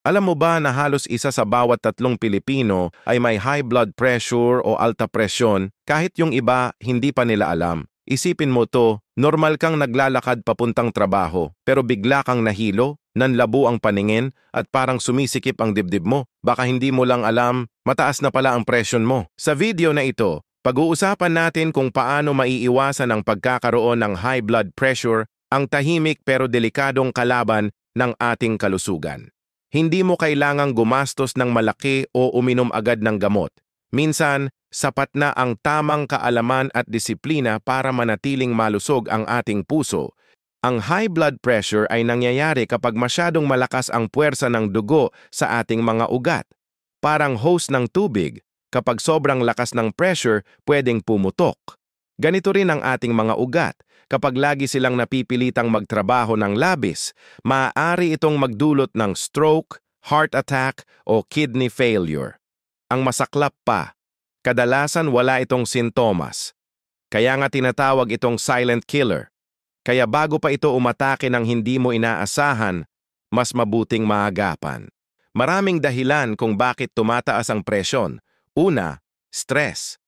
Alam mo ba na halos isa sa bawat 3 Pilipino ay may high blood pressure o alta presyon kahit yung iba hindi pa nila alam? Isipin mo to, normal kang naglalakad papuntang trabaho pero bigla kang nahilo, nanlabo ang paningin at parang sumisikip ang dibdib mo. Baka hindi mo lang alam, mataas na pala ang presyon mo. Sa video na ito, pag-uusapan natin kung paano maiiwasan ang pagkakaroon ng high blood pressure, ang tahimik pero delikadong kalaban ng ating kalusugan. Hindi mo kailangang gumastos ng malaki o uminom agad ng gamot. Minsan, sapat na ang tamang kaalaman at disiplina para manatiling malusog ang ating puso. Ang high blood pressure ay nangyayari kapag masyadong malakas ang puwersa ng dugo sa ating mga ugat. Parang hose ng tubig, kapag sobrang lakas ng pressure, pwedeng pumutok. Ganito rin ang ating mga ugat. Kapag lagi silang napipilitang magtrabaho ng labis, maaari itong magdulot ng stroke, heart attack o kidney failure. Ang masaklap pa, kadalasan wala itong sintomas. Kaya nga tinatawag itong silent killer. Kaya bago pa ito umatake ng hindi mo inaasahan, mas mabuting maagapan. Maraming dahilan kung bakit tumataas ang presyon. Una, stress.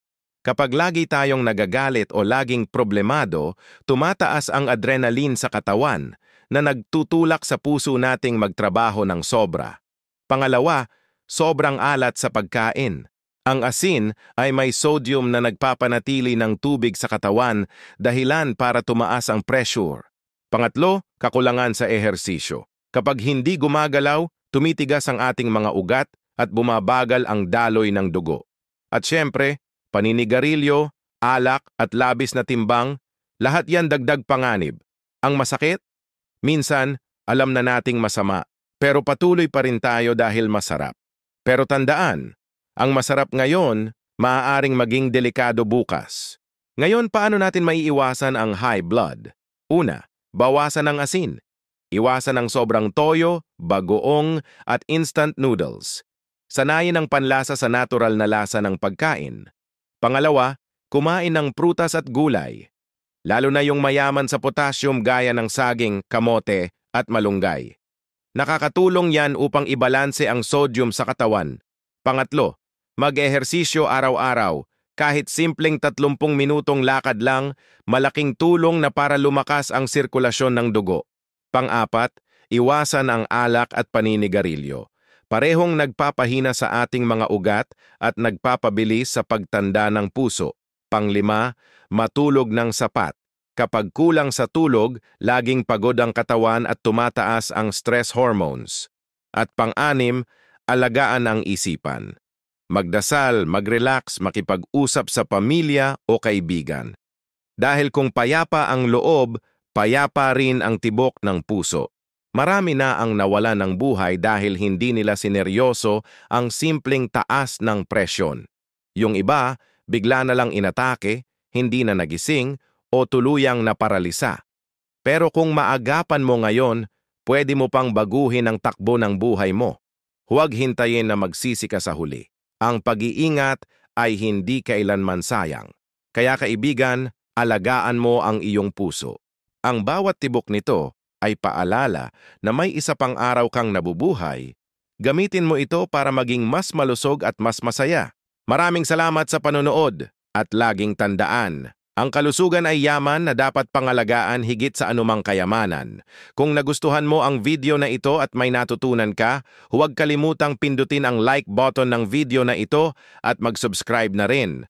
Kapag lagi tayong nagagalit o laging problemado, tumataas ang adrenaline sa katawan na nagtutulak sa puso nating magtrabaho ng sobra. Pangalawa, sobrang alat sa pagkain. Ang asin ay may sodium na nagpapanatili ng tubig sa katawan, dahilan para tumaas ang pressure. Pangatlo, kakulangan sa ehersisyo. Kapag hindi gumagalaw, tumitigas ang ating mga ugat at bumabagal ang daloy ng dugo. At syempre, paninigarilyo, alak at labis na timbang, lahat yan dagdag panganib. Ang masakit? Minsan, alam na nating masama, pero patuloy pa rin tayo dahil masarap. Pero tandaan, ang masarap ngayon, maaaring maging delikado bukas. Ngayon, paano natin maiiwasan ang high blood? Una, bawasan ang asin. Iwasan ang sobrang toyo, bagoong at instant noodles. Sanayin ang panlasa sa natural na lasa ng pagkain. Pangalawa, kumain ng prutas at gulay. Lalo na yung mayaman sa potassium gaya ng saging, kamote at malunggay. Nakakatulong yan upang ibalanse ang sodium sa katawan. Pangatlo, mag-ehersisyo araw-araw. Kahit simpleng 30 minutong lakad lang, malaking tulong na para lumakas ang sirkulasyon ng dugo. Pang-apat, iwasan ang alak at paninigarilyo. Parehong nagpapahina sa ating mga ugat at nagpapabilis sa pagtanda ng puso. Panglima, matulog ng sapat. Kapag kulang sa tulog, laging pagod ang katawan at tumataas ang stress hormones. At pang-anim, alagaan ang isipan. Magdasal, mag-relax, makipag-usap sa pamilya o kaibigan. Dahil kung payapa ang loob, payapa rin ang tibok ng puso. Marami na ang nawala ng buhay dahil hindi nila sineryoso ang simpleng taas ng presyon. Yung iba, bigla na lang inatake, hindi na nagising o tuluyang naparalisa. Pero kung maagapan mo ngayon, pwede mo pang baguhin ang takbo ng buhay mo. Huwag hintayin na magsisi ka sa huli. Ang pag-iingat ay hindi kailanman sayang. Kaya kaibigan, alagaan mo ang iyong puso. Ang bawat tibok nito ay paalala na may isa pang araw kang nabubuhay. Gamitin mo ito para maging mas malusog at mas masaya. Maraming salamat sa panonood at laging tandaan, ang kalusugan ay yaman na dapat pangalagaan higit sa anumang kayamanan. Kung nagustuhan mo ang video na ito at may natutunan ka, huwag kalimutang pindutin ang like button ng video na ito at mag-subscribe na rin